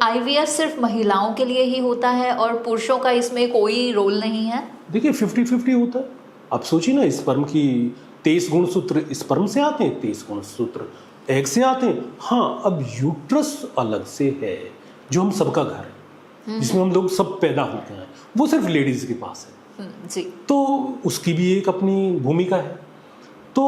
IVF सिर्फ महिलाओं के लिए ही होता है और पुरुषों का इसमें कोई रोल नहीं है? देखिए 50-50 होता है। आप सोचिए ना, स्पर्म की 23 गुणसूत्र स्पर्म से आते हैं, 23 गुणसूत्र एग से आते हैं। हाँ, अब यूट्रस अलग से है जो हम सबका घर है, जिसमें हम लोग सब पैदा होते हैं, वो सिर्फ लेडीज के पास है जी। तो उसकी भी एक अपनी भूमिका है। तो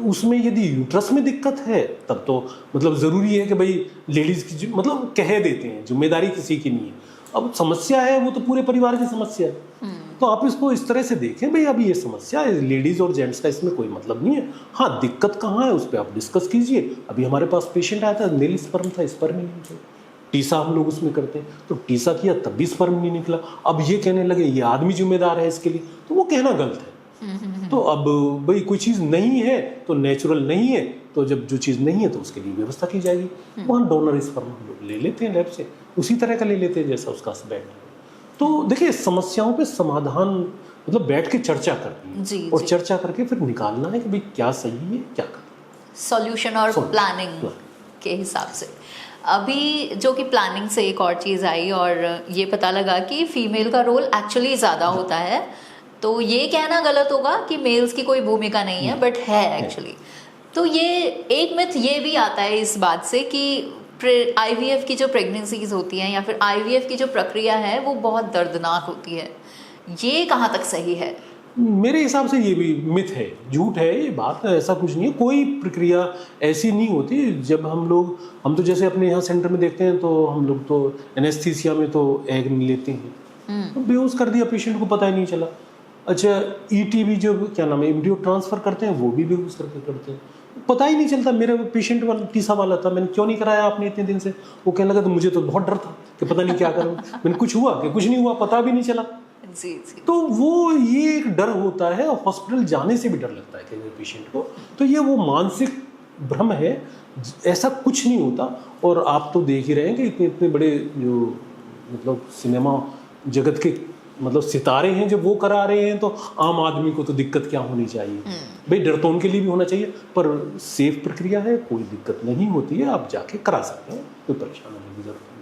उसमें यदि यूट्रस में दिक्कत है तब तो मतलब ज़रूरी है कि भाई लेडीज़ की मतलब कह देते हैं, जिम्मेदारी किसी की नहीं है। अब समस्या है वो तो पूरे परिवार की समस्या है। तो आप इसको इस तरह से देखें, भाई अब ये समस्या है, लेडीज़ और जेंट्स का इसमें कोई मतलब नहीं है। हाँ, दिक्कत कहाँ है उस पर आप डिस्कस कीजिए। अभी हमारे पास पेशेंट आया था, नील स्पर्म था, स्पर्म ही नहीं था। टीसा हम लोग उसमें करते हैं, तो टीसा किया तब भी स्पर्म नहीं निकला। अब ये कहने लगे ये आदमी जिम्मेदार है इसके लिए, तो वो कहना गलत है। तो अब भाई कोई चीज़ नहीं है तो नेचुरल नहीं है, तो जब जो चीज़ नहीं है तो उसके लिए व्यवस्था की जाएगी। वहाँ डोनर स्पर्म हम लोग ले लेते हैं लैब से, उसी तरह का ले लेते हैं जैसा उसका हस्बैंड है। तो देखिए समस्याओं पे समाधान मतलब बैठ के चर्चा करनी है और चर्चा करके फिर निकालना है कि भाई क्या सही है क्या करना, सॉल्यूशन और प्लानिंग के हिसाब से। अभी जो कि प्लानिंग से एक और चीज़ आई और ये पता लगा कि फीमेल का रोल एक्चुअली ज़्यादा होता है। तो ये कहना गलत होगा कि मेल्स की कोई भूमिका नहीं है, बट है एक्चुअली। तो ये एक मिथ ये भी आता है इस बात से कि आईवीएफ की जो प्रेगनेंसीज होती हैं या फिर आईवीएफ की जो प्रक्रिया है वो बहुत दर्दनाक होती है। ये कहाँ तक सही है? मेरे हिसाब से ये भी मिथ है, झूठ है ये बात। ऐसा कुछ नहीं है, कोई प्रक्रिया ऐसी नहीं होती। जब हम तो जैसे अपने यहाँ सेंटर में देखते हैं तो हम लोग तो एनेस्थीसिया में तो एग नहीं लेते हैं, तो बेहोश कर दिया पेशेंट को, पता ही नहीं चला। अच्छा, ईटीवी जो क्या नाम है एम्ब्रियो ट्रांसफ़र करते हैं वो भी बेहोश करके करते हैं, पता ही नहीं चलता। मेरा पेशेंट वाला टीसा वाला था, मैंने क्यों नहीं कराया आपने इतने दिन से? वो कहने लगा तो मुझे तो बहुत डर था कि पता नहीं क्या करूँ। मैंने कुछ हुआ कि कुछ नहीं हुआ, पता भी नहीं चला। जी जी। तो वो ये एक डर होता है, और हॉस्पिटल जाने से भी डर लगता है कई पेशेंट को। तो ये वो मानसिक भ्रम है, ऐसा कुछ नहीं होता। और आप तो देख ही रहे हैं कि इतने इतने बड़े जो मतलब सिनेमा जगत के मतलब सितारे हैं जब वो करा रहे हैं, तो आम आदमी को तो दिक्कत क्या होनी चाहिए? भाई डर तो उनके लिए भी होना चाहिए, पर सेफ प्रक्रिया है, कोई दिक्कत नहीं होती है, आप जाके करा सकते हैं, कोई परेशान होने की जरूरत नहीं।